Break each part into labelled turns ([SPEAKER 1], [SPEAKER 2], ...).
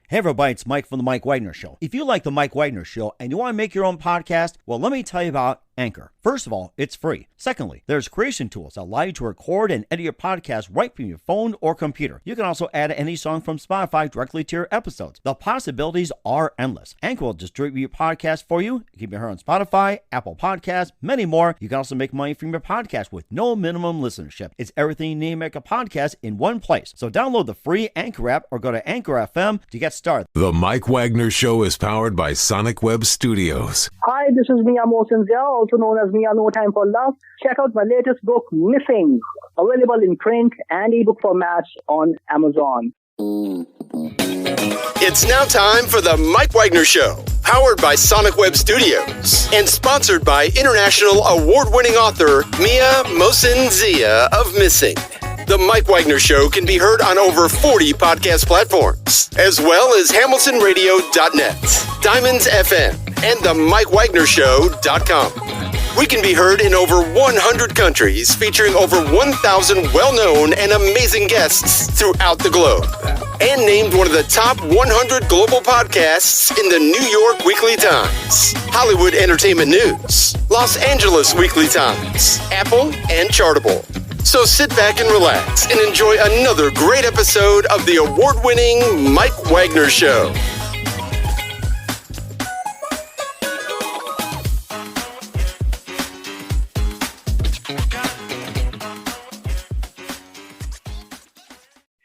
[SPEAKER 1] Hey everybody, it's Mike from The Mike Wagner Show. If you like The Mike Wagner Show and you want to make your own podcast, well, let me tell you about Anchor. First of all, it's free. Secondly, there's creation tools that allow you to record and edit your podcast right from your phone or computer. You can also add any song from Spotify directly to your episodes. The possibilities are endless. Anchor will distribute your podcast for you. You can be heard on Spotify, Apple Podcasts, many more. You can also make money from your podcast with no minimum listenership. It's everything you need to make a podcast in one place. So download the free Anchor app or go to Anchor FM to get started.
[SPEAKER 2] The Mike Wagner Show is powered by Sonic Web Studios.
[SPEAKER 3] Hi, this is Mia Mosinzia, also known as Mia No Time for Love. Check out my latest book, Missing, available in print and ebook formats on Amazon.
[SPEAKER 4] It's now time for the Mike Wagner Show, powered by Sonic Web Studios and sponsored by international award-winning author Mia Mosinzia of Missing. The Mike Wagner Show can be heard on over 40 podcast platforms, as well as HamiltonRadio.net, Diamonds FM, and the MikeWagnerShow.com. We can be heard in over 100 countries, featuring over 1,000 well-known and amazing guests throughout the globe. And named one of the top 100 global podcasts in the New York Weekly Times, Hollywood Entertainment News, Los Angeles Weekly Times, Apple, and Chartable. So sit back and relax and enjoy another great episode of the award-winning Mike Wagner Show.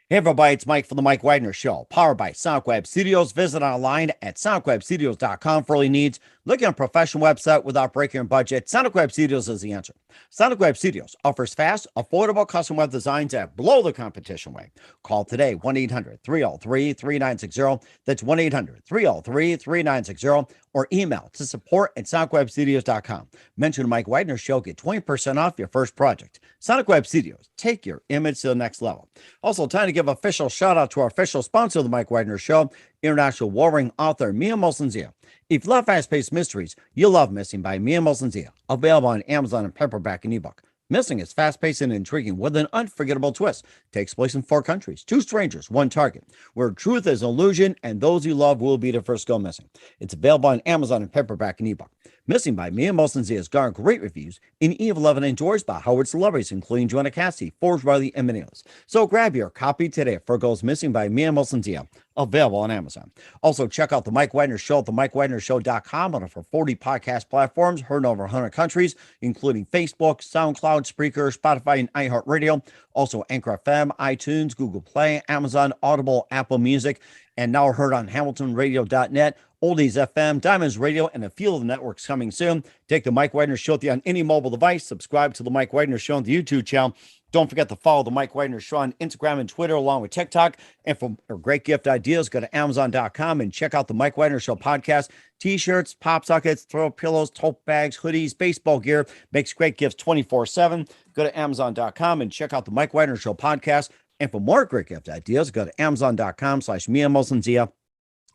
[SPEAKER 1] Hey everybody, it's Mike from The Mike Wagner Show, powered by Sonic Web Studios. Visit online at sonicwebstudios.com for all your needs. Looking at a professional website without breaking your budget, Sonic Web Studios is the answer. Sonic Web Studios offers fast, affordable custom web designs that blow the competition away. Call today, 1-800-303-3960. That's 1-800-303-3960. Or email to support@sonicwebstudios.com. Mention the Mike Wagner Show, get 20% off your first project. Sonic Web Studios, take your image to the next level. Also, time to give official shout out to our official sponsor of the Mike Wagner Show, international warring author Mia Mosinzia. If you love fast-paced mysteries, you'll love Missing by Mia Mosinzia, available on Amazon in paperback and ebook. Missing is fast-paced and intriguing with an unforgettable twist. Takes place in 4 countries, 2 strangers, 1 target, where truth is an illusion and those you love will be the first to go missing. It's available on Amazon in paperback and ebook. Missing by Mia Mosinzia has garnered great reviews in E11 endorsed by Howard celebrities, including Joanna Cassidy, Forbes, Riley, and many others. So grab your copy today for Goes Missing by Mia Mosinzia, available on Amazon. Also, check out The Mike Wagner Show at themikewagnershow.com on over 40 podcast platforms, heard in over 100 countries, including Facebook, SoundCloud, Spreaker, Spotify, and iHeartRadio. Also, Anchor FM, iTunes, Google Play, Amazon, Audible, Apple Music, and now heard on HamiltonRadio.net, Oldies FM, Diamonds Radio, and a few of the networks coming soon. Take the Mike Wagner Show on any mobile device. Subscribe to the Mike Wagner Show on the YouTube channel. Don't forget to follow the Mike Wagner Show on Instagram and Twitter, along with TikTok. And for great gift ideas, go to Amazon.com and check out the Mike Wagner Show podcast. T-shirts, pop sockets, throw pillows, tote bags, hoodies, baseball gear. Makes great gifts 24/7. Go to Amazon.com and check out the Mike Wagner Show podcast. And for more great gift ideas, go to Amazon.com/Mia Mosinzia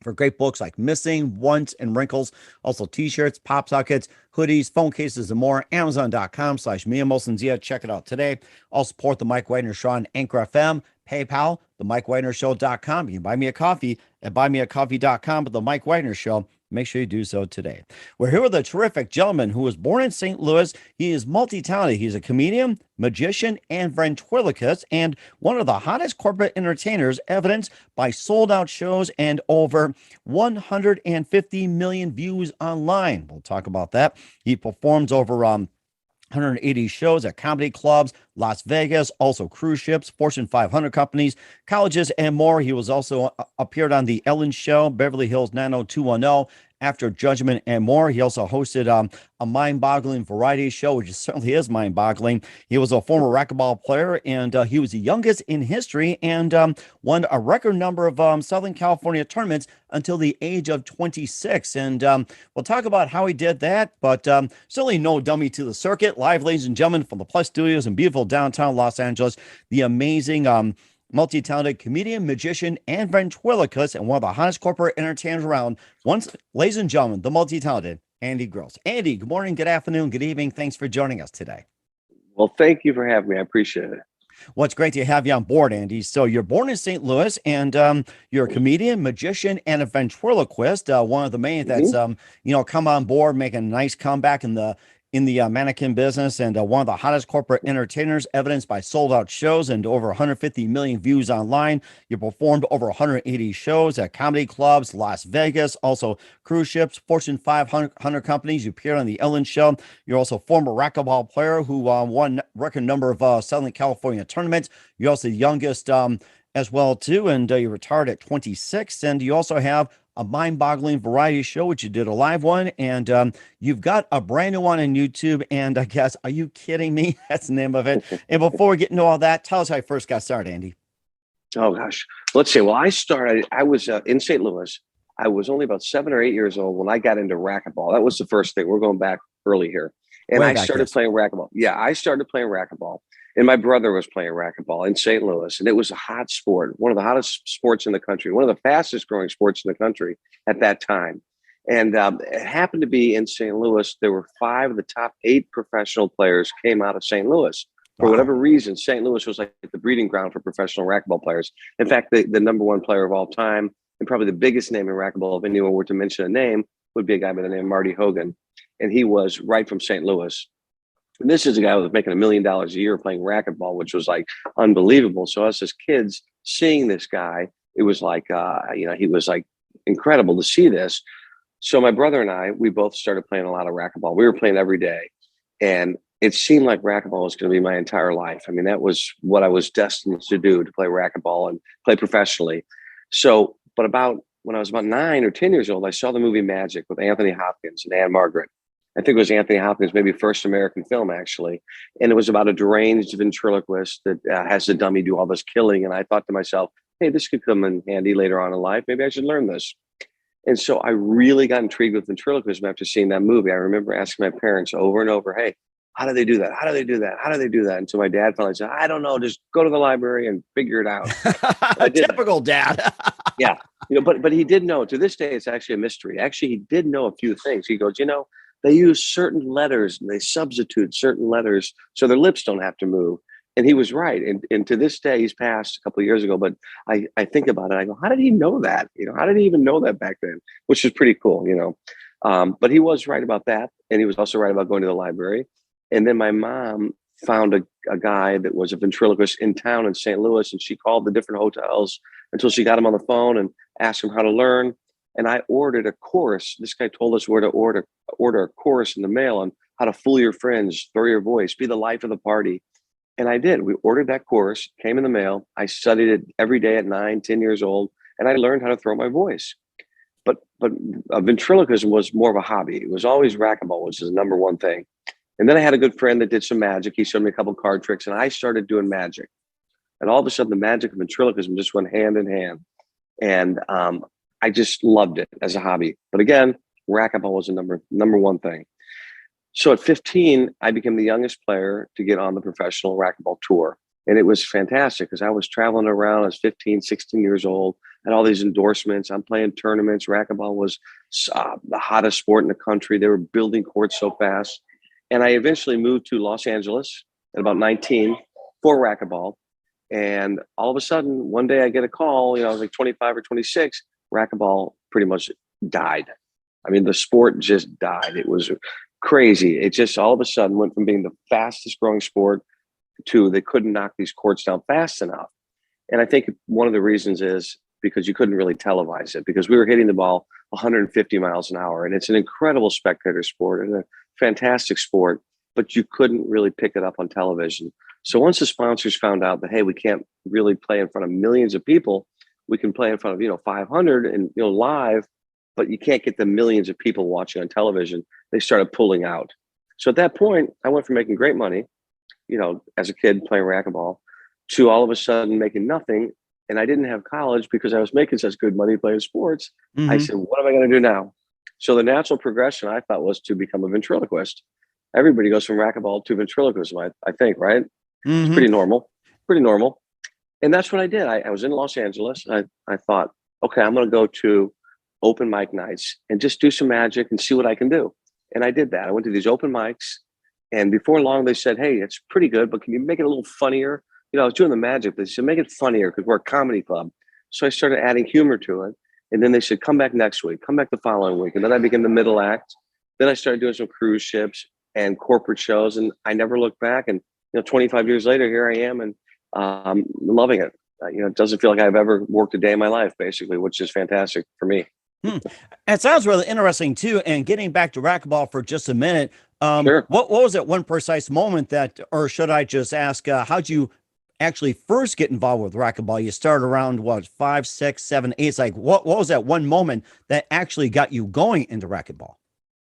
[SPEAKER 1] for great books like Missing, Once, and Wrinkles. Also T-shirts, pop sockets, hoodies, phone cases, and more. Amazon.com/Mia Mosinzia. Check it out today. Also support the Mike Wagner Show on Anchor FM, PayPal, themikewagnershow.com. You can buy me a coffee at buymeacoffee.com. But the Mike Wagner Show, make sure you do so today. We're here with a terrific gentleman who was born in St. Louis. He is multi-talented. He's a comedian, magician, and ventriloquist, and one of the hottest corporate entertainers, evidenced by sold-out shows and over 150 million views online. We'll talk about that. He performs over 180 shows at comedy clubs, Las Vegas, also cruise ships, Fortune 500 companies, colleges, and more. He was also appeared on The Ellen Show, Beverly Hills 90210, After Judgment, and more. He also hosted a mind-boggling variety show, which certainly is mind-boggling. He was a former racquetball player, and he was the youngest in history and won a record number of Southern California tournaments until the age of 26. And we'll talk about how he did that, but certainly no dummy to the circuit. Live, ladies and gentlemen, from the Plus Studios in beautiful downtown Los Angeles, the amazing multi-talented comedian, magician, and ventriloquist, and one of the hottest corporate entertainers around. Once, ladies and gentlemen, the multi-talented Andy Gross. Andy, good morning, good afternoon, good evening. Thanks for joining us today.
[SPEAKER 5] Well, thank you for having me. I appreciate it.
[SPEAKER 1] Well, it's great to have you on board, Andy. So you're born in St. Louis, and you're a comedian, magician, and a ventriloquist. One of the main that's
[SPEAKER 5] Mhm.
[SPEAKER 1] come on board, making a nice comeback in the mannequin business, and one of the hottest corporate entertainers, evidenced by sold out shows and over 150 million views online. You performed over 180 shows at comedy clubs, Las Vegas, also cruise ships, Fortune 500 companies. You appeared on the Ellen Show. You're also a former racquetball player who won record number of Southern California tournaments. You're also the youngest as well too, and you retired at 26. And you also have a mind-boggling variety show, which you did a live one, and you've got a brand new one on YouTube. And I guess, are you kidding me? That's the name of it. And before we get into all that, tell us how you first got started, Andy.
[SPEAKER 5] Oh gosh, let's see. Well, I was in St. Louis. I was only about 7 or 8 years old when I got into racquetball. That was the first thing. We're going back early here. And
[SPEAKER 1] Way
[SPEAKER 5] I
[SPEAKER 1] back,
[SPEAKER 5] started
[SPEAKER 1] yes.
[SPEAKER 5] playing racquetball. Yeah, I started playing racquetball. And my brother was playing racquetball in St. Louis. And it was a hot sport, one of the hottest sports in the country, one of the fastest growing sports in the country at that time. And it happened to be in St. Louis. There were 5 of the top 8 professional players came out of St. Louis. For
[SPEAKER 1] Wow.
[SPEAKER 5] whatever reason, St. Louis was like the breeding ground for professional racquetball players. In fact, the number one player of all time, and probably the biggest name in racquetball, if anyone were to mention a name, would be a guy by the name of Marty Hogan. And he was right from St. Louis. And this is a guy who was making $1 million a year playing racquetball, which was like unbelievable. So us as kids seeing this guy, it was like, he was like incredible to see this. So my brother and I, we both started playing a lot of racquetball. We were playing every day. And it seemed like racquetball was going to be my entire life. I mean, that was what I was destined to do, to play racquetball and play professionally. So, but when I was about 9 or 10 years old, I saw the movie Magic with Anthony Hopkins and Anne Margaret. I think it was Anthony Hopkins, maybe first American film, actually. And it was about a deranged ventriloquist that has the dummy do all this killing. And I thought to myself, hey, this could come in handy later on in life. Maybe I should learn this. And so I really got intrigued with ventriloquism after seeing that movie. I remember asking my parents over and over, hey, how do they do that? How do they do that? How do they do that? And so my dad finally said, I don't know, just go to the library and figure it out.
[SPEAKER 1] Typical dad.
[SPEAKER 5] Yeah. But he did know. To this day, it's actually a mystery. Actually, he did know a few things. He goes, they use certain letters and they substitute certain letters so their lips don't have to move. And he was right. And to this day, he's passed a couple of years ago, but I think about it. I go, how did he know that? How did he even know that back then? Which is pretty cool, But he was right about that. And he was also right about going to the library. And then my mom found a guy that was a ventriloquist in town in St. Louis. And she called the different hotels until she got him on the phone and asked him how to learn. And I ordered a course. This guy told us where to order a course in the mail on how to fool your friends, throw your voice, be the life of the party. And I did. We ordered that course, came in the mail. I studied it every day at 9, 10 years old, and I learned how to throw my voice. But ventriloquism was more of a hobby. It was always racquetball, which is the number one thing. And then I had a good friend that did some magic. He showed me a couple of card tricks, and I started doing magic. And all of a sudden, the magic and ventriloquism just went hand in hand. And I just loved it as a hobby. But again, racquetball was the number one thing. So at 15, I became the youngest player to get on the professional racquetball tour. And it was fantastic because I was traveling around. I was 15, 16 years old, had all these endorsements. I'm playing tournaments. Racquetball was the hottest sport in the country. They were building courts so fast. And I eventually moved to Los Angeles at about 19 for racquetball. And all of a sudden, one day I get a call, I was like 25 or 26, racquetball pretty much died. I mean, the sport just died. It was crazy. It just all of a sudden went from being the fastest growing sport to they couldn't knock these courts down fast enough. And I think one of the reasons is because you couldn't really televise it because we were hitting the ball 150 miles an hour. And it's an incredible spectator sport and a fantastic sport, but you couldn't really pick it up on television. So once the sponsors found out that, hey, we can't really play in front of millions of people, we can play in front of, 500 and, live, but you can't get the millions of people watching on television. They started pulling out. So at that point, I went from making great money, as a kid playing racquetball, to all of a sudden making nothing. And I didn't have college because I was making such good money playing sports.
[SPEAKER 1] Mm-hmm.
[SPEAKER 5] I said, what am I going to do now? So the natural progression I thought was to become a ventriloquist. Everybody goes from racquetball to ventriloquism, I think, right?
[SPEAKER 1] Mm-hmm.
[SPEAKER 5] It's pretty normal. And that's what I did. I was in Los Angeles. I thought, okay, I'm going to go to open mic nights and just do some magic and see what I can do. And I did that. I went to these open mics, and before long they said, hey, it's pretty good, but can you make it a little funnier? I was doing the magic. They said, make it funnier because we're a comedy club. So I started adding humor to it. And then they said, come back next week, come back the following week. And then I became the middle act. Then I started doing some cruise ships and corporate shows. And I never looked back. And, 25 years later, here I am and loving it. It doesn't feel like I've ever worked a day in my life, basically, which is fantastic for me.
[SPEAKER 1] It sounds really interesting too. And getting back to racquetball for just a minute,
[SPEAKER 5] Sure.
[SPEAKER 1] what was it one precise moment that, or should I just ask, how'd you actually first get involved with racquetball? You started around what, 5, 6, 7, 8? It's like, what was that one moment that actually got you going into racquetball?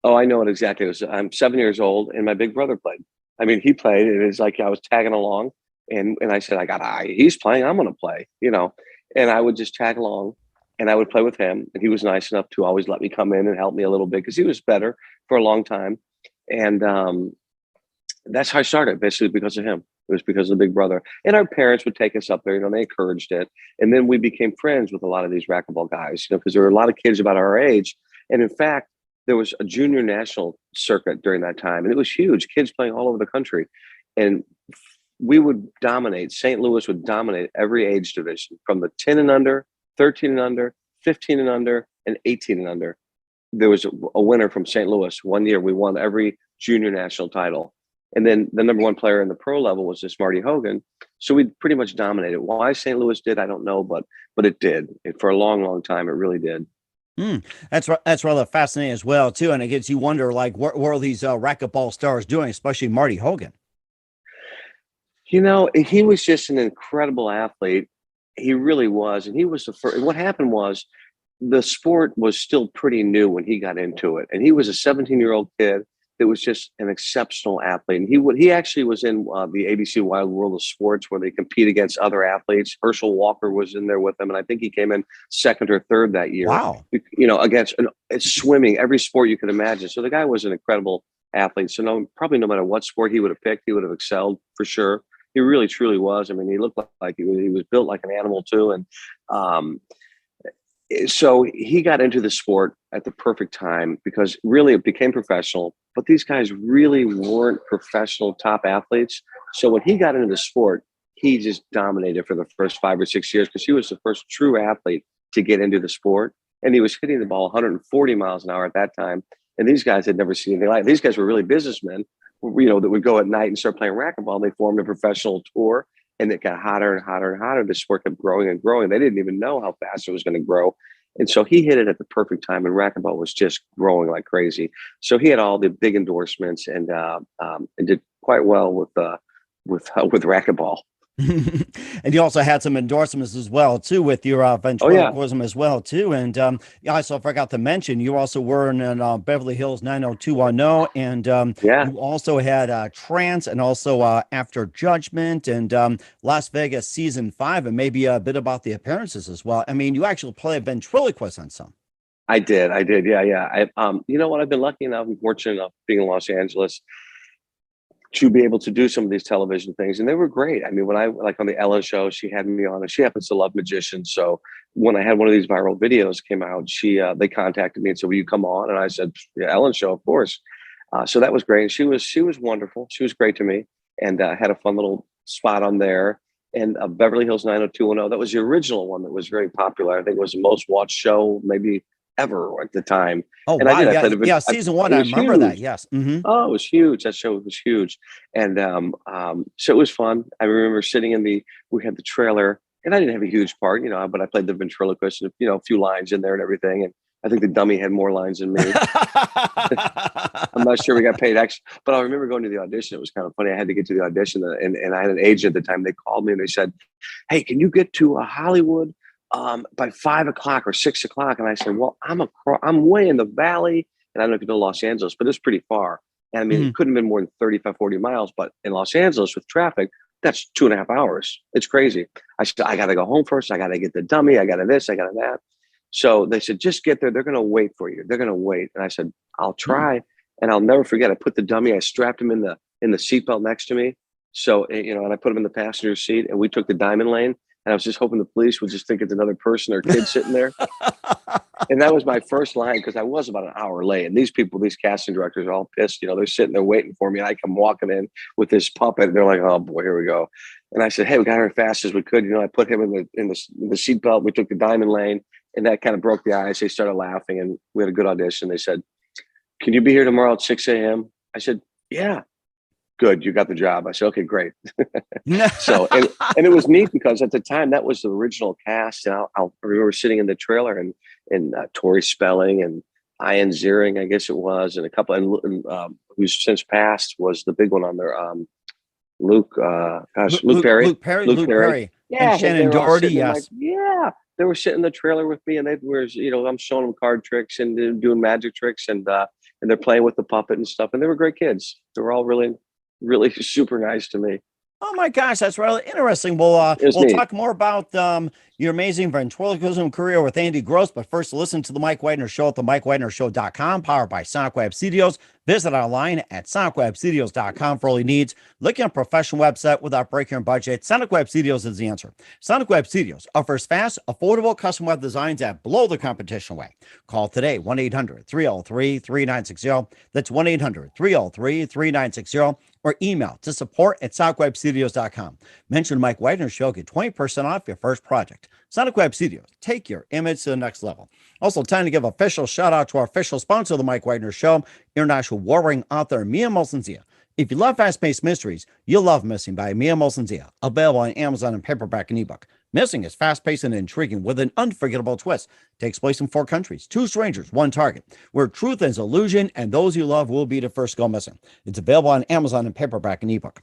[SPEAKER 5] Oh, I know it exactly. I'm 7 years old and my big brother played. I mean, he played. It was like I was tagging along and I said, he's playing, I'm going to play, and I would just tag along and I would play with him. And he was nice enough to always let me come in and help me a little bit because he was better for a long time. And that's how I started, basically because of him. It was because of the big brother. And our parents would take us up there, they encouraged it. And then we became friends with a lot of these racquetball guys, because there were a lot of kids about our age. And in fact, there was a junior national circuit during that time. And it was huge, kids playing all over the country. And we would dominate. St. Louis would dominate every age division from the 10 and under, 13 and under, 15 and under, and 18 and under. There was a winner from St. Louis. One year we won every junior national title. And then the number one player in the pro level was this Marty Hogan. So we pretty much dominated. Why St. Louis did, I don't know, but it did. For a long, long time, it really did.
[SPEAKER 1] That's rather fascinating as well, too. And it gets you wonder, like, what are these racquetball stars doing, especially Marty Hogan?
[SPEAKER 5] He was just an incredible athlete. He really was. And he was the first. What happened was the sport was still pretty new when he got into it. And he was a 17-year-old kid that was just an exceptional athlete. And he actually was in the ABC Wild World of Sports where they compete against other athletes. Herschel Walker was in there with them. And I think he came in second or third that year.
[SPEAKER 1] Wow.
[SPEAKER 5] Against swimming, every sport you could imagine. So the guy was an incredible athlete. So probably no matter what sport he would have picked, he would have excelled for sure. He really, truly was. I mean, he looked like he was built like an animal too. And so he got into the sport at the perfect time because really it became professional, but these guys really weren't professional top athletes. So when he got into the sport, he just dominated for the first 5 or 6 years because he was the first true athlete to get into the sport. And he was hitting the ball 140 miles an hour at that time. And these guys had never seen anything like it. These guys were really businessmen, that would go at night and start playing racquetball. They formed a professional tour. And it got hotter and hotter and hotter. The sport kept growing and growing. They didn't even know how fast it was going to grow. And so he hit it at the perfect time, and racquetball was just growing like crazy. So he had all the big endorsements and did quite well with racquetball.
[SPEAKER 1] And you also had some endorsements as well, too, with your ventriloquism as well, too. And I also forgot to mention, you also were in Beverly Hills 90210. And you also had Trance and also After Judgment and Las Vegas Season 5, and maybe a bit about the appearances as well. I mean, you actually play a ventriloquist on some.
[SPEAKER 5] I did. Yeah. You know what? I've been lucky enough and fortunate enough being in Los Angeles to be able to do some of these television things. And they were great. I mean, when I, like on the Ellen show, she had me on, and she happens to love magicians. So when I had one of these viral videos came out, they contacted me and said, will you come on? And I said, yeah, Ellen show, of course. So that was great. And she was wonderful. She was great to me and had a fun little spot on there. And Beverly Hills 90210, that was the original one that was very popular. I think it was the most watched show maybe ever at the time.
[SPEAKER 1] Oh,
[SPEAKER 5] and
[SPEAKER 1] wow. Season 1, I remember huge. That. Yes. Mm-hmm.
[SPEAKER 5] Oh, it was huge. That show was huge. And so it was fun. I remember sitting we had the trailer, and I didn't have a huge part, but I played the ventriloquist and, a few lines in there and everything. And I think the dummy had more lines than me. I'm not sure we got paid extra, but I remember going to the audition. It was kind of funny. I had to get to the audition, and I had an agent at the time. They called me and they said, hey, can you get to Hollywood by 5 o'clock or 6 o'clock? And I said, well, I'm way in the valley, and I don't know if you know Los Angeles, but it's pretty far. And I mean, It couldn't have been more than 35, 40 miles, but in Los Angeles with traffic, that's 2.5 hours. It's crazy. I said, I got to go home first. I got to get the dummy. I got to this, I got to that. So they said, just get there. They're going to wait for you. They're going to wait. And I said, I'll try. And I'll never forget. I put the dummy, I strapped him in the seatbelt next to me. So, and I put him in the passenger seat, and we took the diamond lane. And I was just hoping the police would just think it's another person or kid sitting there. And that was my first line because I was about an hour late. And these people, these casting directors are all pissed. You know, they're sitting there waiting for me. And I come walking in with this puppet. And they're like, oh boy, here we go. And I said, hey, we got here as fast as we could. You know, I put him in the seat belt. We took the diamond lane, and that kind of broke the ice. They started laughing, and we had a good audition. They said, can you be here tomorrow at 6 a.m.? I said, yeah. Good, you got the job. I said, okay, great. So, and it was neat because at the time that was the original cast. And I remember sitting in the trailer and Tori Spelling and Ian Ziering, I guess it was, and a couple, and who's since passed was the big one on there. Luke Perry.
[SPEAKER 1] Luke Perry.
[SPEAKER 5] Yeah,
[SPEAKER 1] and Shannon Doherty. Yes.
[SPEAKER 5] Yeah, they were sitting in the trailer with me, and they were, you know, I'm showing them card tricks and doing magic tricks, and they're playing with the puppet and stuff, and they were great kids. They were all really super nice to me.
[SPEAKER 1] Oh my gosh, that's really interesting. We'll talk more about your amazing ventriloquism career with Andy Gross, but first listen to the Mike Widener Show at themikewidnershow.com, powered by Sonic Web Studios. Visit online at sonicwebstudios.com for all your needs. Looking at a professional website without breaking your budget, Sonic Web Studios is the answer. Sonic Web Studios offers fast, affordable custom web designs that blow the competition away. Call today, 1-800-303-3960. That's 1-800-303-3960. Or email to support@sonicwebstudios.com. Mention Mike Widener Show, get 20% off your first project. Sonic Web Studios, take your image to the next level. Also, time to give official shout out to our official sponsor of the Mike Widener Show, international warring author Mia Molson-Zia. If you love fast-paced mysteries, you'll love Missing by Mia Molson-Zia, available on Amazon in paperback and ebook. Missing is fast-paced and intriguing with an unforgettable twist. Takes place in 4 countries, 2 strangers, 1 target, where truth is illusion and those you love will be the first to go missing. It's available on Amazon in paperback and ebook.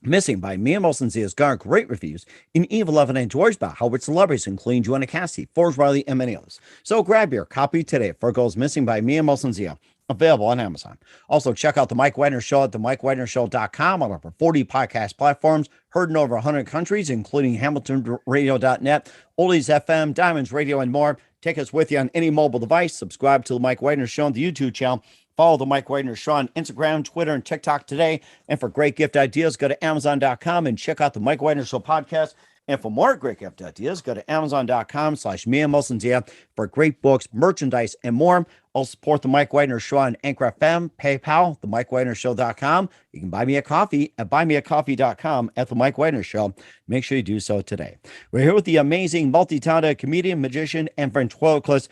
[SPEAKER 1] Missing by Mia Molson-Zia has garnered great reviews in Eve 11 and George Bow, Howard celebrities including Joanna Cassidy, Forbes Riley, and many others. So grab your copy today for Goes Missing by Mia Molson-Zia, available on Amazon. Also, check out The Mike Widener Show at themikewidnershow.com on over 40 podcast platforms, heard in over 100 countries, including hamiltonradio.net, Oldies FM, Diamonds Radio, and more. Take us with you on any mobile device. Subscribe to The Mike Widener Show on the YouTube channel. Follow The Mike Widener Show on Instagram, Twitter, and TikTok today. And for great gift ideas, go to Amazon.com and check out The Mike Widener Show podcast. And for more great gift ideas, go to Amazon.com/Mia Molson-Zia for great books, merchandise, and more. Also support The Mike Widener Show on Anchor FM, PayPal, themikewidnershow.com. You can buy me a coffee at buymeacoffee.com at The Mike Widener Show. Make sure you do so today. We're here with the amazing multi-talented comedian, magician, and ventriloquist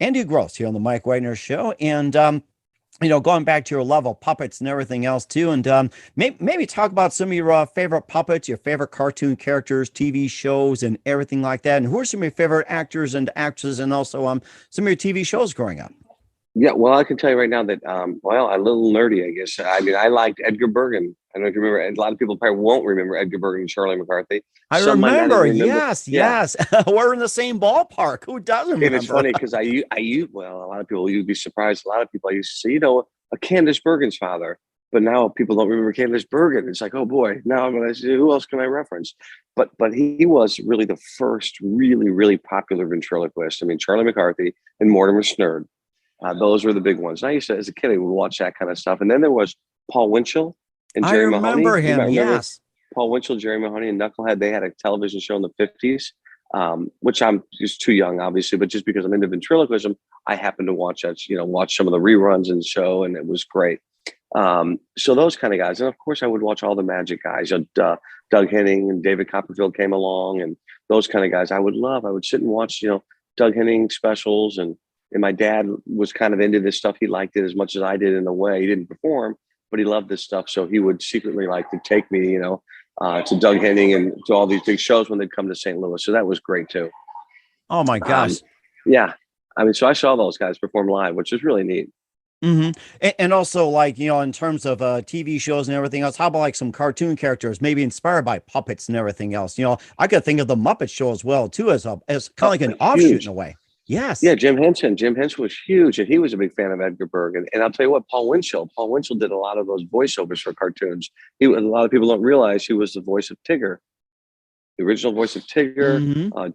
[SPEAKER 1] Andy Gross here on The Mike Widener Show. And, you know, going back to your love of puppets and everything else too, and maybe talk about some of your favorite puppets, your favorite cartoon characters, TV shows, and everything like that. And who are some of your favorite actors and actresses, and also some of your TV shows growing up?
[SPEAKER 5] Yeah, well, I can tell you right now that, well, I'm a little nerdy, I guess. I mean, I liked Edgar Bergen. I don't know if you remember. A lot of people probably won't remember Edgar Bergen and Charlie McCarthy.
[SPEAKER 1] I remember. Yes. We're in the same ballpark. Who doesn't remember?
[SPEAKER 5] And it's funny because a lot of people, you'd be surprised. A lot of people I used to say, you know, a Candace Bergen's father. But now people don't remember Candace Bergen. It's like, oh boy, now I'm going to say, who else can I reference? But he was really the first really, really popular ventriloquist. I mean, Charlie McCarthy and Mortimer Snerd. Those were the big ones. And I used to, as a kid, I would watch that kind of stuff. And then there was Paul Winchell and Jerry Mahoney.
[SPEAKER 1] I remember him, yes.
[SPEAKER 5] Paul Winchell, Jerry Mahoney, and Knucklehead. They had a television show in the 50s, which I'm just too young, obviously. But just because I'm into ventriloquism, I happened to watch that, watch some of the reruns in the show, and it was great. So those kind of guys. And of course, I would watch all the magic guys. Doug Henning and David Copperfield came along, and those kind of guys I would love. I would sit and watch, Doug Henning specials, and my dad was kind of into this stuff. He liked it as much as I did in a way. He didn't perform, but he loved this stuff. So he would secretly like to take me, to Doug Henning and to all these big shows when they'd come to St. Louis. So that was great too.
[SPEAKER 1] Oh my gosh.
[SPEAKER 5] Yeah. I mean, so I saw those guys perform live, which was really neat.
[SPEAKER 1] Mm-hmm. And also, like, in terms of TV shows and everything else, how about like some cartoon characters, maybe inspired by puppets and everything else? I could think of the Muppet Show as well, too, as kind of like an offshoot in a way. Yes.
[SPEAKER 5] Yeah, Jim Henson. Jim Henson was huge, and he was a big fan of Edgar Bergen. And I'll tell you what, Paul Winchell did a lot of those voiceovers for cartoons. A lot of people don't realize he was the voice of Tigger, the original voice of Tigger. Mm-hmm.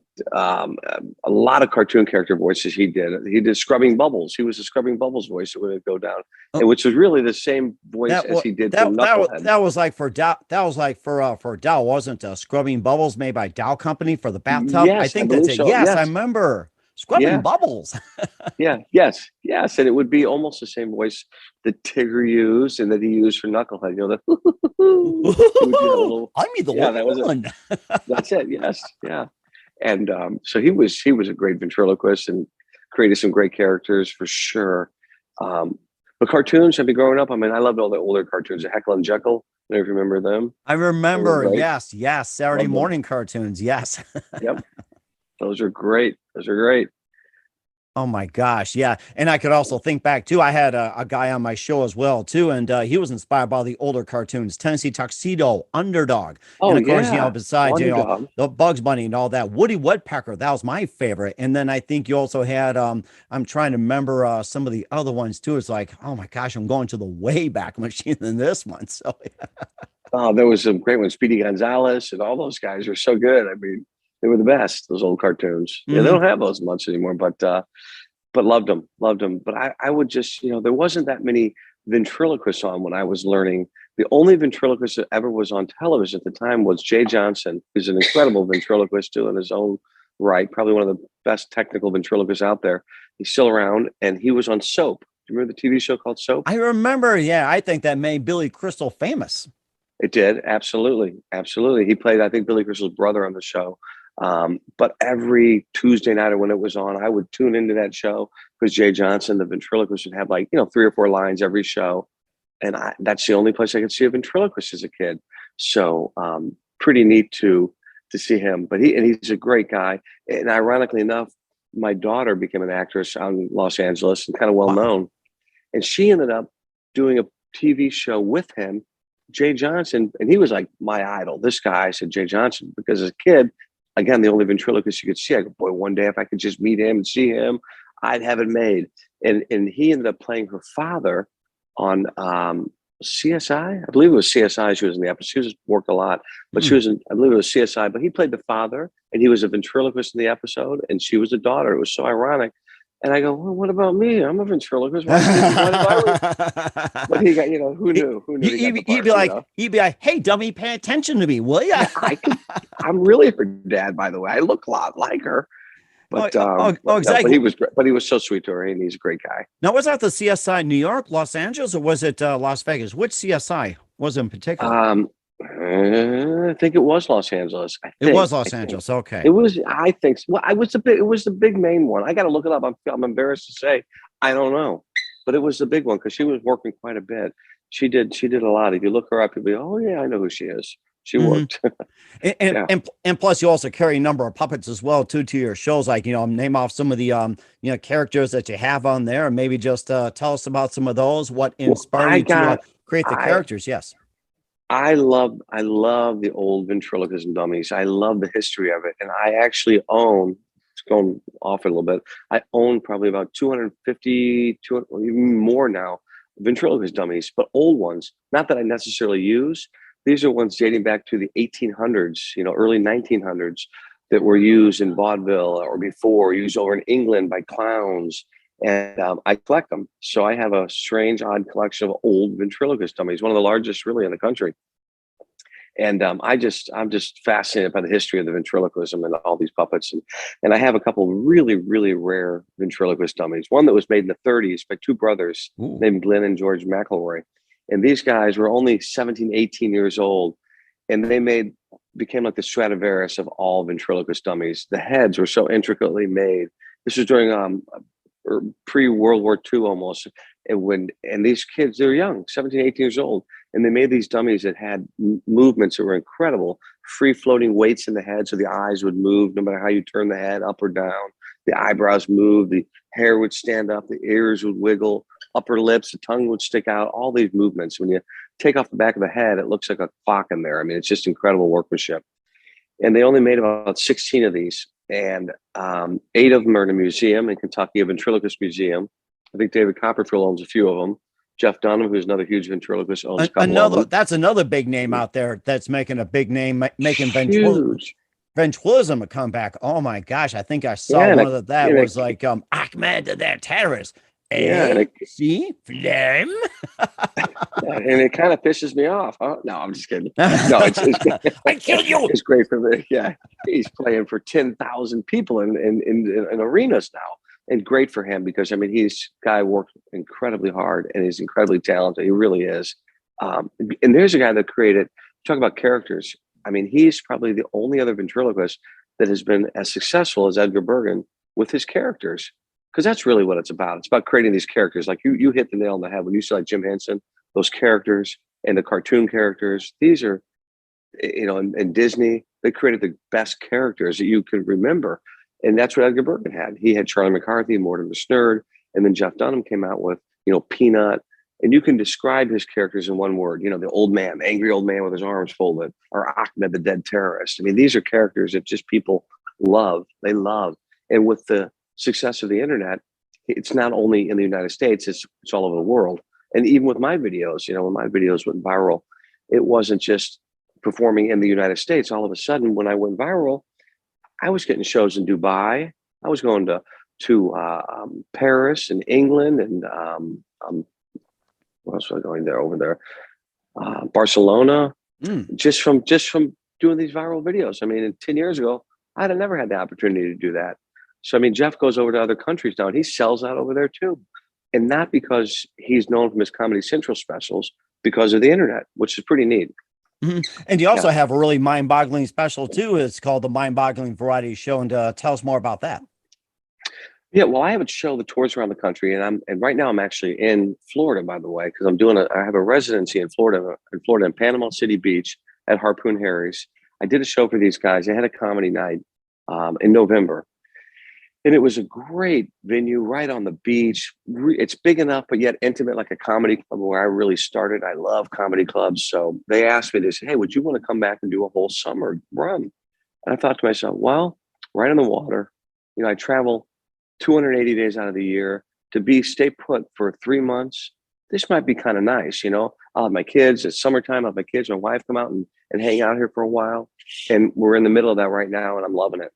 [SPEAKER 5] A lot of cartoon character voices he did. He did Scrubbing Bubbles. He was the Scrubbing Bubbles voice that would go down, which was really the same voice as he did. That
[SPEAKER 1] was like for Dow. That was like for Dow, wasn't Scrubbing Bubbles made by Dow Company for the bathtub?
[SPEAKER 5] Yes,
[SPEAKER 1] I think that's it.
[SPEAKER 5] So.
[SPEAKER 1] Yes, I remember.
[SPEAKER 5] Yeah.
[SPEAKER 1] Bubbles.
[SPEAKER 5] Yeah. Yes. Yes. And it would be almost the same voice that Tigger used and that he used for Knucklehead. You know, he would do that little.
[SPEAKER 1] I mean, the
[SPEAKER 5] Yeah, that was it.
[SPEAKER 1] one.
[SPEAKER 5] That's it. Yes. Yeah. And so he was a great ventriloquist and created some great characters for sure. But cartoons, I've been growing up. I mean, I loved all the older cartoons, Heckle and Jekyll. I don't know if you remember them.
[SPEAKER 1] I remember.
[SPEAKER 5] Right?
[SPEAKER 1] Yes. Saturday
[SPEAKER 5] Love them.
[SPEAKER 1] morning cartoons. Yes.
[SPEAKER 5] Yep. Those are great. Those are great.
[SPEAKER 1] Oh my gosh. Yeah. And I could also think back too. I had a guy on my show as well too. And he was inspired by the older cartoons, Tennessee Tuxedo, Underdog.
[SPEAKER 5] Oh,
[SPEAKER 1] and of course,
[SPEAKER 5] yeah.
[SPEAKER 1] besides,
[SPEAKER 5] Underdog.
[SPEAKER 1] the Bugs Bunny and all that, Woody Woodpecker, that was my favorite. And then I think you also had, I'm trying to remember some of the other ones too. It's like, oh my gosh, I'm going to the way back machine than this one. So
[SPEAKER 5] Oh, there was some great ones. Speedy Gonzalez and all those guys were so good. I mean, they were the best, those old cartoons. Yeah, they don't have those much anymore, but loved them. But I would just, there wasn't that many ventriloquists on when I was learning. The only ventriloquist that ever was on television at the time was Jay Johnson, who's an incredible ventriloquist too in his own right, probably one of the best technical ventriloquists out there. He's still around, and he was on Soap. Do you remember the TV show called Soap?
[SPEAKER 1] I remember. Yeah. I think that made Billy Crystal famous.
[SPEAKER 5] It did. Absolutely. He played, I think, Billy Crystal's brother on the show. But every Tuesday night or when it was on, I would tune into that show because Jay Johnson, the ventriloquist, would have 3 or 4 lines every show. And that's the only place I could see a ventriloquist as a kid. So pretty neat to see him. But he's a great guy. And ironically enough, my daughter became an actress out in Los Angeles and kind of well known. And she ended up doing a TV show with him, Jay Johnson. And he was like my idol. This guy, I said Jay Johnson, because as a kid, again, the only ventriloquist you could see, I go, boy, one day if I could just meet him and see him, I'd have it made. And he ended up playing her father on CSI. I believe it was CSI. She was in the episode. She was worked a lot, but she was in, I believe it was CSI, but he played the father and he was a ventriloquist in the episode and she was the daughter. It was so ironic. And I go, well, what about me? I'm a ventriloquist. But he got, who knew? He'd
[SPEAKER 1] be like, hey, dummy, pay attention to me, will you?
[SPEAKER 5] I'm really her dad, by the way. I look a lot like her. But
[SPEAKER 1] exactly.
[SPEAKER 5] But he was great. But he was so sweet to her, and he's a great guy.
[SPEAKER 1] Now, was that the CSI New York, Los Angeles, or was it Las Vegas? Which CSI was it in particular?
[SPEAKER 5] I think it was Los Angeles.
[SPEAKER 1] It was Los Angeles. Okay.
[SPEAKER 5] It was. I think. Well, it was the big main one. I got to look it up. I'm embarrassed to say I don't know, but it was the big one because she was working quite a bit. She did a lot. If you look her up, you'll be, oh yeah, I know who she is. She worked.
[SPEAKER 1] and plus you also carry a number of puppets as well too to your shows, like name off some of the characters that you have on there and maybe just tell us about some of those, what inspired you to create the characters. Yes,
[SPEAKER 5] I love the old ventriloquist and dummies. I love the history of it, and I actually own, it's going off a little bit, I own probably about 250 or even more now ventriloquist dummies, but old ones, not that I necessarily use. These are ones dating back to the 1800s, early 1900s, that were used in vaudeville or before, used over in England by clowns. And I collect them. So I have a strange, odd collection of old ventriloquist dummies, one of the largest really in the country. And I'm just fascinated by the history of the ventriloquism and all these puppets. And I have a couple of really, really rare ventriloquist dummies. One that was made in the 30s by two brothers named Glenn and George McElroy. And these guys were only 17, 18 years old. And they became like the Stradivarius of all ventriloquist dummies. The heads were so intricately made. This was during pre-World War II almost. And these kids, they were young, 17, 18 years old. And they made these dummies that had movements that were incredible, free floating weights in the head. So the eyes would move no matter how you turn the head up or down. The eyebrows moved, the hair would stand up, the ears would wiggle, upper lips, the tongue would stick out, all these movements. When you take off the back of the head, it looks like a clock in there. I mean, it's just incredible workmanship. And they only made about 16 of these. And 8 of them are in a museum in Kentucky, a ventriloquist museum. I think David Copperfield owns a few of them. Jeff Dunham, who's another huge ventriloquist, owns a couple of them.
[SPEAKER 1] That's another big name out there that's making a big name, making ventriloquism a comeback. Oh my gosh, I think I saw one of that was like Ahmed the terrorist.
[SPEAKER 5] Yeah,
[SPEAKER 1] See, phlegm.
[SPEAKER 5] and it kind of pisses me off. Oh, no, I'm just kidding. No, it's
[SPEAKER 1] I killed you.
[SPEAKER 5] It's great for me. Yeah, he's playing for 10,000 people in arenas now, and great for him because I mean guy worked incredibly hard and he's incredibly talented. He really is. And there's a guy that created. Talk about characters. I mean, he's probably the only other ventriloquist that has been as successful as Edgar Bergen with his characters. Because that's really what it's about. It's about creating these characters. Like you hit the nail on the head when you said like Jim Henson, those characters and the cartoon characters. These are, in Disney, they created the best characters that you could remember. And that's what Edgar Bergen had. He had Charlie McCarthy, Mortimer Snerd, and then Jeff Dunham came out with, Peanut. And you can describe his characters in one word, the old man, the angry old man with his arms folded, or Ahmed, the dead terrorist. I mean, these are characters that just people love. They love. And with the success of the internet, it's not only in the United States, it's all over the world. And even with my videos, when my videos went viral, it wasn't just performing in the United States. All of a sudden, when I went viral, I was getting shows in Dubai. I was going to Paris and England and what else was I going there over there? Barcelona, just from doing these viral videos. I mean, 10 years ago, I'd have never had the opportunity to do that. So, I mean, Jeff goes over to other countries now and he sells out over there too. And not because he's known from his Comedy Central specials, because of the internet, which is pretty neat.
[SPEAKER 1] Mm-hmm. And you also have a really mind-boggling special too. It's called the Mind-Boggling Variety Show. And tell us more about that.
[SPEAKER 5] Yeah, well, I have a show that tours around the country, and right now I'm actually in Florida, by the way, because I have a residency in Florida in Panama City Beach at Harpoon Harry's. I did a show for these guys. They had a comedy night in November, and it was a great venue right on the beach. It's big enough, but yet intimate, like a comedy club where I really started. I love comedy clubs, so they asked me, they said, "Hey, would you want to come back and do a whole summer run?" And I thought to myself, well, right on the water, I travel 280 days out of the year to stay put for 3 months. This might be kind of nice. I'll have my kids. It's summertime. I'll have my kids, my wife come out and hang out here for a while. And we're in the middle of that right now. And I'm loving it.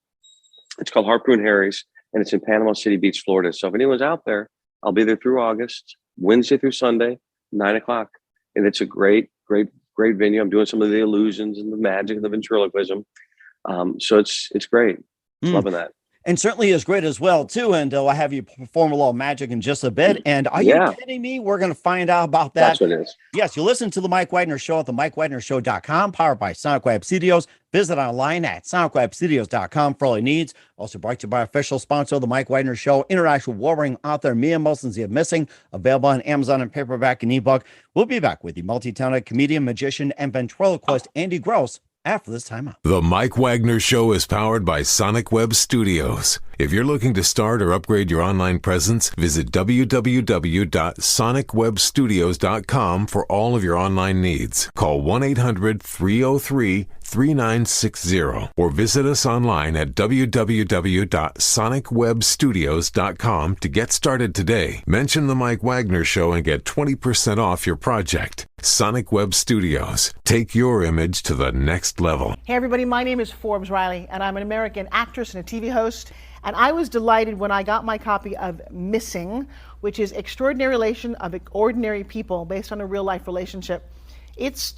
[SPEAKER 5] It's called Harpoon Harry's and it's in Panama City Beach, Florida. So if anyone's out there, I'll be there through August, Wednesday through Sunday, 9:00. And it's a great, great, great venue. I'm doing some of the illusions and the magic and the ventriloquism. So it's great. Loving that.
[SPEAKER 1] And certainly is great as well, too. And I'll have you perform a little magic in just a bit. And are you kidding me? We're going to find out about that.
[SPEAKER 5] That's what it is.
[SPEAKER 1] Yes, you listen to the Mike Wagner Show at the MikeWagnerShow.com, powered by Sonic Web Studios. Visit online at SonicWebStudios.com for all your needs. Also brought to you by official sponsor of the Mike Wagner Show, international warring author Mia Mosenzi of Missing, available on Amazon and paperback and ebook. We'll be back with the multi-talented comedian, magician, and ventriloquist Andy Gross after this time out.
[SPEAKER 2] The Mike Wagner Show is powered by Sonic Web Studios. If you're looking to start or upgrade your online presence, visit www.sonicwebstudios.com for all of your online needs. Call 1-800-303-3960 or visit us online at www.sonicwebstudios.com to get started today. Mention the Mike Wagner Show and get 20% off your project. Sonic Web Studios. Take your image to the next level.
[SPEAKER 6] Hey everybody, my name is Forbes Riley and I'm an American actress and a TV host. And I was delighted when I got my copy of Missing, which is Extraordinary Relation of Ordinary People based on a real life relationship. It's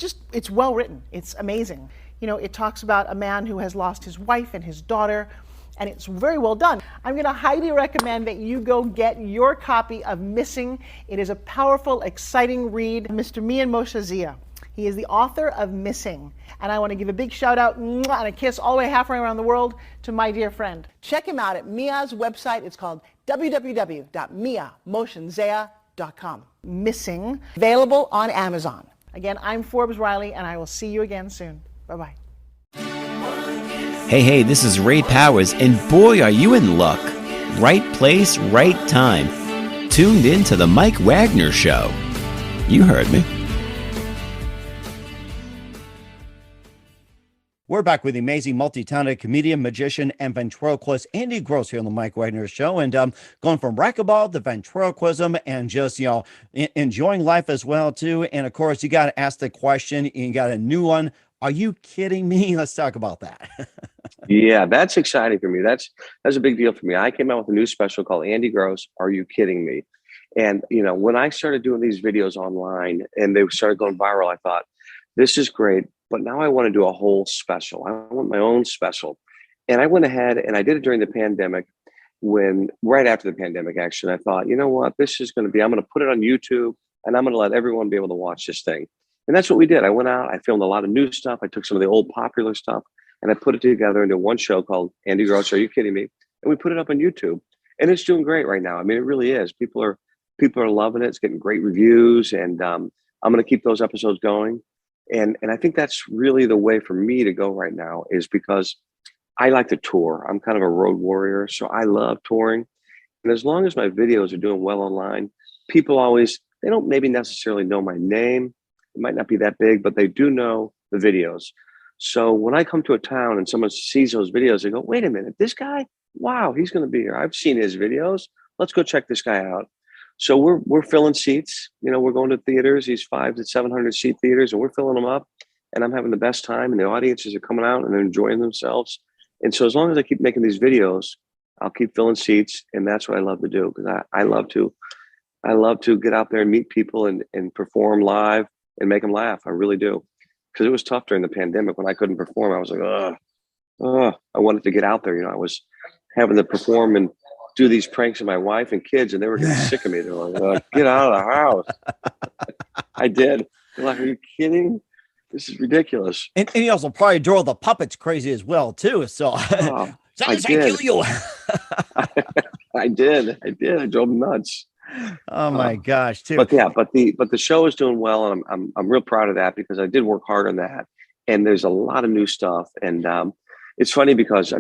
[SPEAKER 6] well written. It's amazing. It talks about a man who has lost his wife and his daughter, and it's very well done. I'm going to highly recommend that you go get your copy of Missing. It is a powerful, exciting read. Mr. Mian Moshe Zia. He is the author of Missing. And I want to give a big shout out and a kiss all the way halfway around the world to my dear friend. Check him out at Mia's website. It's called www.miamoshenzea.com. Missing, available on Amazon. Again, I'm Forbes Riley, and I will see you again soon. Bye-bye.
[SPEAKER 7] Hey, this is Ray Powers, and boy, are you in luck. Right place, right time. Tuned in to the Mike Wagner Show. You heard me.
[SPEAKER 1] We're back with the amazing multi-talented comedian, magician, and ventriloquist Andy Gross here on the Mike Wagner Show, and going from racquetball to ventriloquism and just enjoying life as well too. And of course, you got to ask the question. You got a new one. Are you kidding me? Let's talk about that.
[SPEAKER 5] Yeah, that's exciting for me. That's a big deal for me. I came out with a new special called Andy Gross. Are you kidding me? And, when I started doing these videos online and they started going viral, I thought, this is great, but now I want to do a whole special. I want my own special. And I went ahead and I did it during the pandemic, right after the pandemic, actually. I thought, you know what, I'm going to put it on YouTube and I'm going to let everyone be able to watch this thing. And that's what we did. I went out, I filmed a lot of new stuff. I took some of the old popular stuff and I put it together into one show called Andy Gross, Are You Kidding Me? And we put it up on YouTube and it's doing great right now. I mean, it really is. People are loving it. It's getting great reviews, and I'm going to keep those episodes going. And I think that's really the way for me to go right now, is because I like to tour. I'm kind of a road warrior, so I love touring. And as long as my videos are doing well online, people they don't maybe necessarily know my name. It might not be that big, but they do know the videos. So when I come to a town and someone sees those videos, they go, wait a minute, this guy, wow, he's going to be here. I've seen his videos. Let's go check this guy out. So we're filling seats. We're going to theaters, these 500 to 700 seat theaters, and we're filling them up. And I'm having the best time, and the audiences are coming out and they're enjoying themselves. And so as long as I keep making these videos, I'll keep filling seats, and that's what I love to do, because I love to get out there and meet people and perform live and make them laugh. I really do, because it was tough during the pandemic when I couldn't perform. I was like, I wanted to get out there. I was having to perform and do these pranks on my wife and kids, and they were getting sick of me. They're like, get out of the house. I did. They're like, are you kidding? This is ridiculous.
[SPEAKER 1] And he also probably drove the puppets crazy as well, too. So
[SPEAKER 5] I
[SPEAKER 1] kill you.
[SPEAKER 5] I did. I drove them nuts.
[SPEAKER 1] Oh my gosh, too.
[SPEAKER 5] But the show is doing well, and I'm real proud of that, because I did work hard on that. And there's a lot of new stuff. And it's funny because,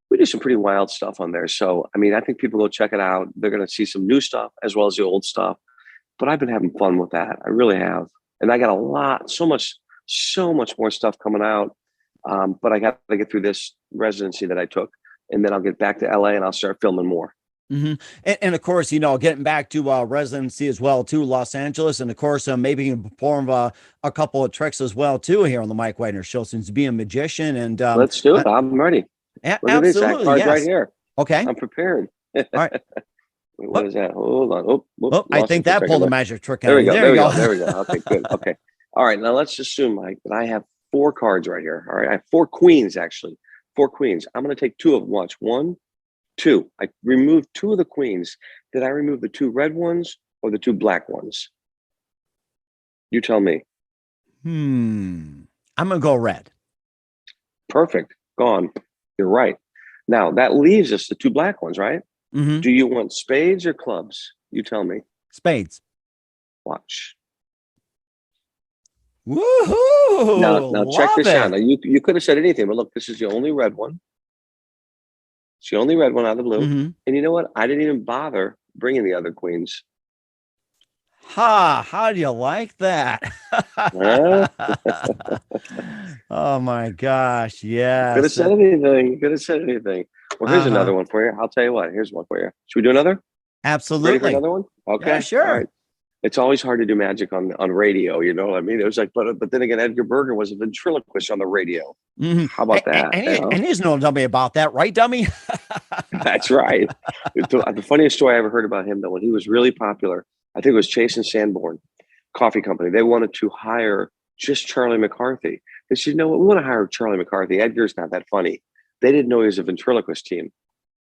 [SPEAKER 5] we do some pretty wild stuff on there. So, I think people go check it out. They're going to see some new stuff as well as the old stuff. But I've been having fun with that. I really have. And I got so much more stuff coming out. But I got to get through this residency that I took. And then I'll get back to LA and I'll start filming more.
[SPEAKER 1] Mm-hmm. And of course, getting back to residency as well, too, Los Angeles. And of course, maybe you can perform a couple of tricks as well, too, here on the Mike Wagner Show, since being a magician. And
[SPEAKER 5] let's do it. I'm ready. Look at this card right here.
[SPEAKER 1] Okay.
[SPEAKER 5] I'm prepared.
[SPEAKER 1] All right.
[SPEAKER 5] What is that? Hold on.
[SPEAKER 1] I think that pulled a magic trick out.
[SPEAKER 5] There we go. There we go. Okay, good. Okay. All right. Now let's assume, Mike, that I have 4 cards right here. All right. I have 4 queens, actually. 4 queens. I'm going to take 2 of them. Watch. 1, 2. I removed 2 of the queens. Did I remove the 2 red ones or the 2 black ones? You tell me.
[SPEAKER 1] I'm going to go red.
[SPEAKER 5] Perfect. Gone. You're right. Now that leaves us the 2 black ones, right?
[SPEAKER 1] Mm-hmm.
[SPEAKER 5] Do you want spades or clubs? You tell me.
[SPEAKER 1] Spades.
[SPEAKER 5] Watch.
[SPEAKER 1] Woohoo!
[SPEAKER 5] Now check this out. Now you could have said anything, but look, this is the only red one. It's the only red one out of the blue.
[SPEAKER 1] Mm-hmm.
[SPEAKER 5] And you know what? I didn't even bother bringing the other queens.
[SPEAKER 1] How do you like that? Oh my gosh. Yeah.
[SPEAKER 5] Could have said anything. Well, here's another one for you. I'll tell you what. Here's one for you. Should we do another?
[SPEAKER 1] Absolutely.
[SPEAKER 5] Ready for another one? Okay.
[SPEAKER 1] Yeah, sure.
[SPEAKER 5] All right. It's always hard to do magic on radio. You know what I mean? It was like, but then again, Edgar Bergen was a ventriloquist on the radio.
[SPEAKER 1] Mm-hmm.
[SPEAKER 5] How about that?
[SPEAKER 1] And he's no dummy about that, right, dummy?
[SPEAKER 5] That's right. The funniest story I ever heard about him, though, when he was really popular, I think it was Chase and Sanborn Coffee Company. They wanted to hire just Charlie McCarthy. They said, we want to hire Charlie McCarthy. Edgar's not that funny. They didn't know he was a ventriloquist team.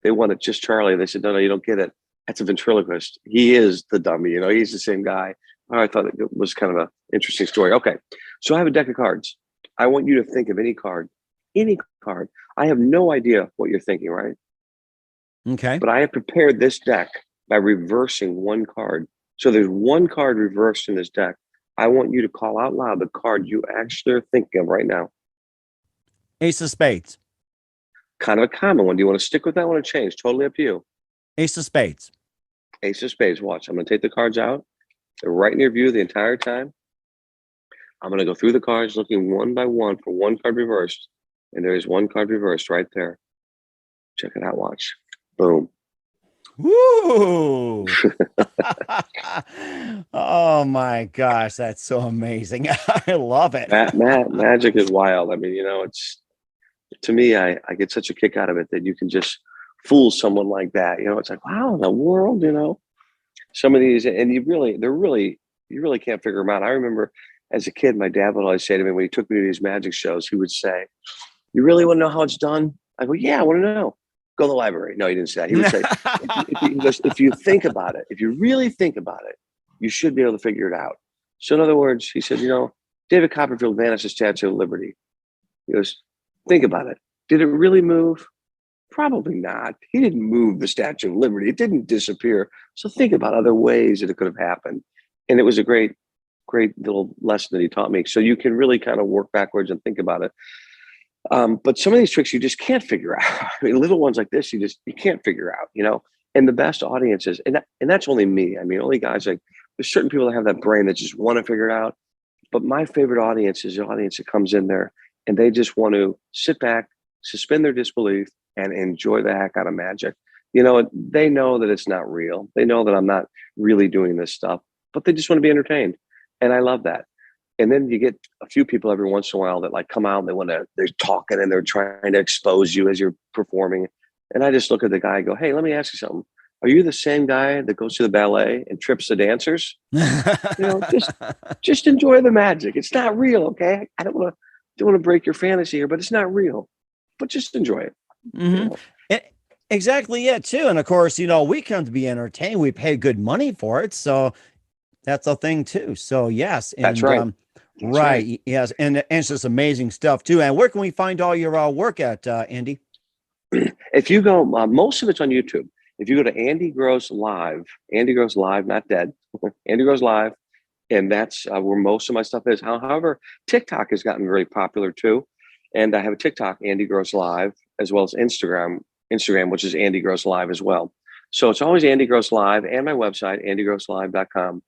[SPEAKER 5] They wanted just Charlie. They said, no, you don't get it. That's a ventriloquist. He is the dummy. He's the same guy. I thought it was kind of an interesting story. Okay. So I have a deck of cards. I want you to think of any card. Any card. I have no idea what you're thinking, right?
[SPEAKER 1] Okay.
[SPEAKER 5] But I have prepared this deck by reversing one card. So there's one card reversed in this deck. I want you to call out loud the card you actually are thinking of right now.
[SPEAKER 1] Ace of Spades.
[SPEAKER 5] Kind of a common one. Do you want to stick with that one or change? Totally up to you.
[SPEAKER 1] Ace of Spades.
[SPEAKER 5] Ace of Spades. Watch. I'm going to take the cards out. They're right in your view the entire time. I'm going to go through the cards looking one by one for one card reversed. And there is one card reversed right there. Check it out. Watch. Boom.
[SPEAKER 1] Woo! Oh my gosh, that's so amazing. I love it.
[SPEAKER 5] Magic is wild. It's, to me, I get such a kick out of it that you can just fool someone like that. It's like, wow, the world, Some of these, and you really can't figure them out. I remember as a kid, my dad would always say to me when he took me to these magic shows, he would say, "You really want to know how it's done?" I go, "Yeah, I want to know." Go to the library. No, he didn't say that. He would say, if you think about it, if you really think about it, you should be able to figure it out. So in other words, he said, David Copperfield vanished the Statue of Liberty. He goes, think about it. Did it really move? Probably not. He didn't move the Statue of Liberty. It didn't disappear. So think about other ways that it could have happened. And it was a great little lesson that he taught me. So you can really kind of work backwards and think about it. But some of these tricks you just can't figure out. I mean, little ones like this, you can't figure out, and the best audiences, and that's only me. I mean, only guys like, there's certain people that have that brain that just want to figure it out. But my favorite audience is the audience that comes in there and they just want to sit back, suspend their disbelief, and enjoy the heck out of magic. They know that it's not real. They know that I'm not really doing this stuff, but they just want to be entertained. And I love that. And then you get a few people every once in a while that like come out and they're talking and they're trying to expose you as you're performing. And I just look at the guy and go, "Hey, let me ask you something. Are you the same guy that goes to the ballet and trips the dancers?" Just enjoy the magic. It's not real. Okay. I don't want to break your fantasy here, but it's not real, but just enjoy it.
[SPEAKER 1] Mm-hmm. Exactly. Yeah. Too. And of course, we come to be entertained. We pay good money for it. So that's a thing too. So yes. And,
[SPEAKER 5] that's right.
[SPEAKER 1] Right. Yes. And it's just amazing stuff too. And where can we find all your work at, Andy?
[SPEAKER 5] If you go, most of it's on YouTube. If you go to Andy Gross Live, not dead, Andy Gross Live, and that's where most of my stuff is. However, TikTok has gotten very popular too. And I have a TikTok, Andy Gross Live, as well as Instagram, which is Andy Gross Live as well. So it's always Andy Gross Live and my website, andygrosslive.com.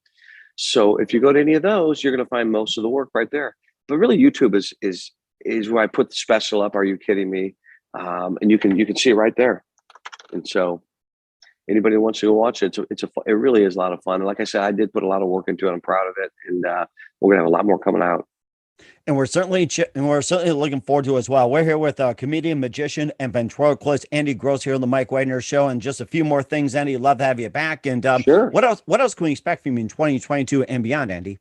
[SPEAKER 5] So if you go to any of those, you're going to find most of the work right there. But really, YouTube is where I put the special up. Are you kidding me? And you can see it right there. And so anybody who wants to go watch it, it really is a lot of fun. And like I said, I did put a lot of work into it. I'm proud of it, and we're going to have a lot more coming out.
[SPEAKER 1] And we're certainly looking forward to it as well. We're here with comedian, magician, and ventriloquist Andy Gross here on the Mike Wagner Show. And just a few more things, Andy. Love to have you back. And
[SPEAKER 5] sure.
[SPEAKER 1] What else can we expect from you in 2022 and beyond, Andy?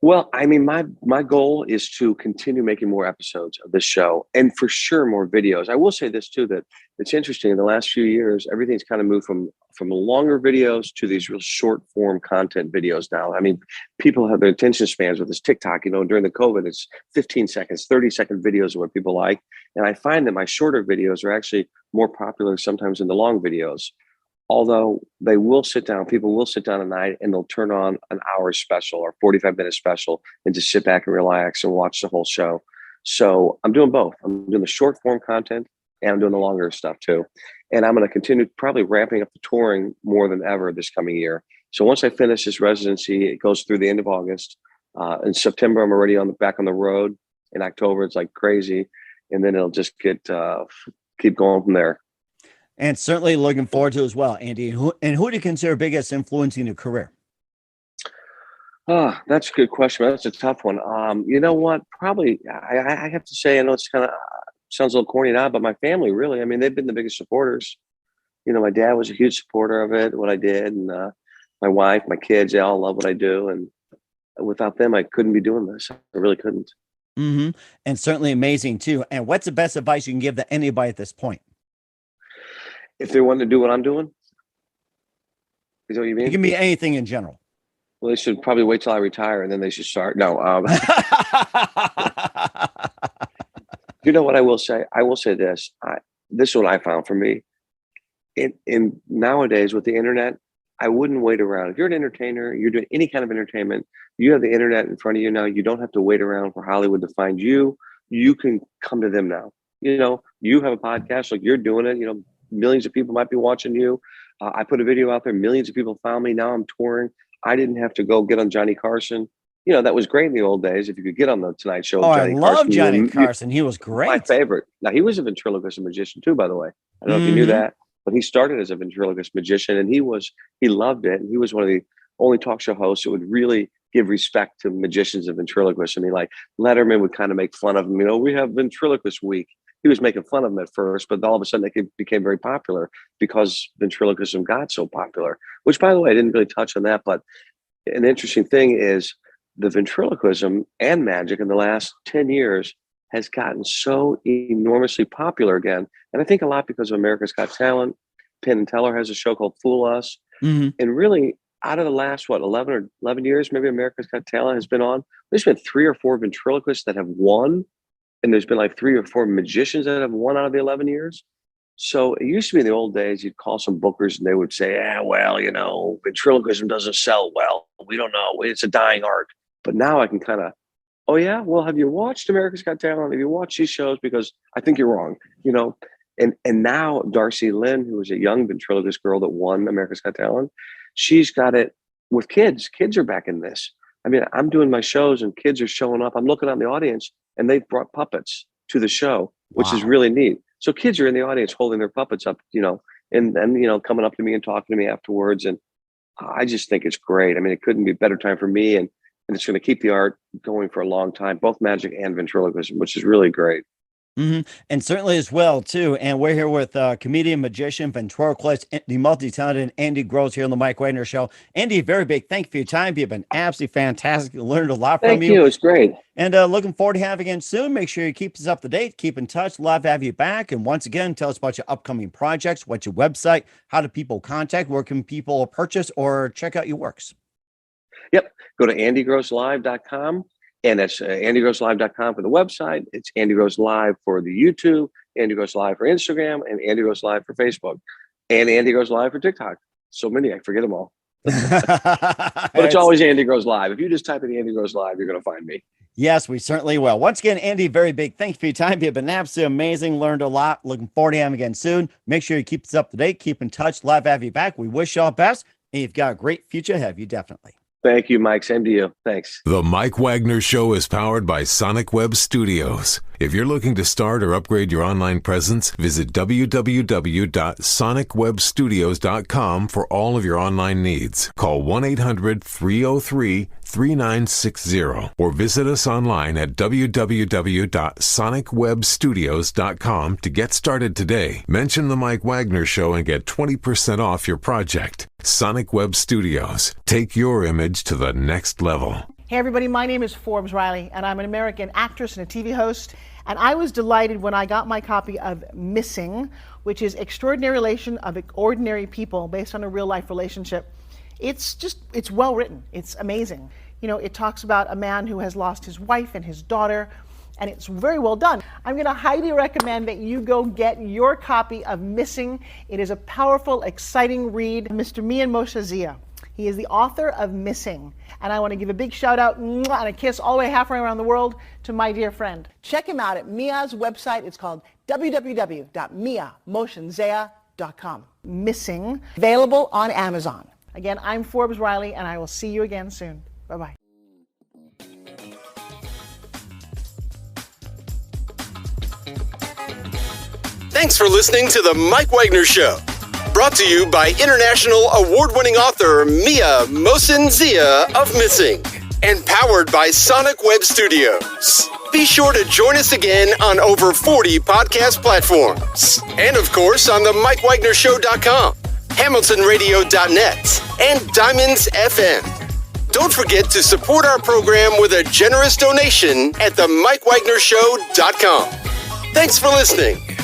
[SPEAKER 5] Well, I mean, my goal is to continue making more episodes of this show, and for sure more videos. I will say this too, that it's interesting. In the last few years, everything's kind of moved from longer videos to these real short form content videos now. I mean, people have their attention spans with this TikTok. During the COVID, it's 15 seconds, 30-second videos are what people like. And I find that my shorter videos are actually more popular sometimes than the long videos. Although people will sit down at night and they'll turn on an hour special or 45-minute special and just sit back and relax and watch the whole show. So I'm doing both. I'm doing the short form content and I'm doing the longer stuff too. And I'm going to continue probably ramping up the touring more than ever this coming year. So once I finish this residency, it goes through the end of August. In September, I'm already back on the road. In October, it's like crazy. And then it'll just keep going from there.
[SPEAKER 1] And certainly looking forward to as well, Andy. Who do you consider biggest influence in your career?
[SPEAKER 5] That's a good question. That's a tough one. You know what? Probably I have to say, I know it's kind of sounds a little corny now, but my family really. I mean, they've been the biggest supporters. My dad was a huge supporter of it, what I did, and my wife, my kids, they all love what I do. And without them, I couldn't be doing this. I really couldn't.
[SPEAKER 1] Mm-hmm. And certainly amazing too. And what's the best advice you can give to anybody at this point?
[SPEAKER 5] If they want to do what I'm doing? Is that what you mean?
[SPEAKER 1] It can be anything in general.
[SPEAKER 5] Well, they should probably wait till I retire and then they should start. No. You know what I will say? I will say this. This is what I found for me. In nowadays with the internet, I wouldn't wait around. If you're an entertainer, you're doing any kind of entertainment, you have the internet in front of you now. You don't have to wait around for Hollywood to find you. You can come to them now. You have a podcast, like you're doing it, millions of people might be watching you. I put a video out there. Millions of people found me. Now I'm touring. I didn't have to go get on Johnny Carson. That was great in the old days. If you could get on the Tonight Show.
[SPEAKER 1] Oh, I love Johnny Carson. He was great.
[SPEAKER 5] My favorite. Now, he was a ventriloquist and magician too, by the way. I don't know if you knew that, but he started as a ventriloquist magician and he loved it. And he was one of the only talk show hosts that would really give respect to magicians and ventriloquists. I mean, like Letterman would kind of make fun of him. We have ventriloquist week. he was making fun of them at first, but all of a sudden they became very popular because ventriloquism got so popular, which, by the way, I didn't really touch on that. But an interesting thing is the ventriloquism and magic in the last 10 years has gotten so enormously popular again. And I think a lot because of America's Got Talent. Penn and Teller has a show called Fool Us. And really, out of the last, 11 years, maybe America's Got Talent has been on, there's been 3 or 4 ventriloquists that have won. And there's been like 3 or 4 magicians that have won out of the 11 years. So it used to be in the old days, you'd call some bookers and they would say, ventriloquism doesn't sell well. We don't know. It's a dying art. But now I can kind of, oh yeah, well, have you watched America's Got Talent? Have you watched these shows? Because I think you're wrong, And now Darcy Lynn, who was a young ventriloquist girl that won America's Got Talent, she's got it with kids. Kids are back in this. I mean, I'm doing my shows and kids are showing up. I'm looking out in the audience and they've brought puppets to the show, which is really neat. So kids are in the audience holding their puppets up, and coming up to me and talking to me afterwards. And I just think it's great. I mean, it couldn't be a better time for me. And it's going to keep the art going for a long time, both magic and ventriloquism, which is really great.
[SPEAKER 1] And certainly as well, too. And we're here with comedian, magician, ventriloquist, the multi-talented Andy Gross here on the Mike Wagner Show. Andy, very big thank you for your time. You've been absolutely fantastic. Learned a lot from you.
[SPEAKER 5] Thank you. It's great.
[SPEAKER 1] And looking forward to having you again soon. Make sure you keep us up to date. Keep in touch. Love to have you back. And once again, tell us about your upcoming projects. What's your website? How do people contact? Where can people purchase or check out your works?
[SPEAKER 5] Yep. Go to andygrosslive.com. And that's andygrosslive.com for the website. It's Andy Gross Live for the YouTube, Andy Gross Live for Instagram, and Andy Gross Live for Facebook, and Andy Gross Live for TikTok. So many, I forget them all. But it's always Andy Gross Live. If you just type in Andy Gross Live, you're going to find me.
[SPEAKER 1] Yes, we certainly will. Once again, Andy, very big thanks for your time. You've been absolutely amazing. Learned a lot. Looking forward to having you again soon. Make sure you keep us up to date. Keep in touch. Love to have you back. We wish you all the best. And you've got a great future ahead of you, definitely.
[SPEAKER 5] Thank you, Mike. Same to you. Thanks.
[SPEAKER 2] The Mike Wagner Show is powered by Sonic Web Studios. If you're looking to start or upgrade your online presence, visit www.sonicwebstudios.com for all of your online needs. Call 1-800-303-3960 or visit us online at www.sonicwebstudios.com to get started today. Mention the Mike Wagner Show and get 20% off your project. Sonic Web Studios. Take your image to the next level.
[SPEAKER 6] Hey everybody, my name is Forbes Riley and I'm an American actress and a TV host. And I was delighted when I got my copy of Missing, which is Extraordinary Relation of Ordinary People based on a real life relationship. It's well written. It's amazing. It talks about a man who has lost his wife and his daughter, and it's very well done. I'm going to highly recommend that you go get your copy of Missing. It is a powerful, exciting read. Mr. Mian Moshe Zia. He is the author of Missing. And I want to give a big shout out and a kiss all the way halfway around the world to my dear friend. Check him out at Mia's website. It's called www.miamotionsea.com. Missing, available on Amazon. Again, I'm Forbes Riley, and I will see you again soon. Bye-bye.
[SPEAKER 4] Thanks for listening to The Mike Wagner Show. Brought to you by international award-winning author Mia Mohsen-Zia of Missing. And powered by Sonic Web Studios. Be sure to join us again on over 40 podcast platforms. And of course on the MikeWagnerShow.com, HamiltonRadio.net, and Diamonds FM. Don't forget to support our program with a generous donation at the MikeWagnerShow.com. Thanks for listening.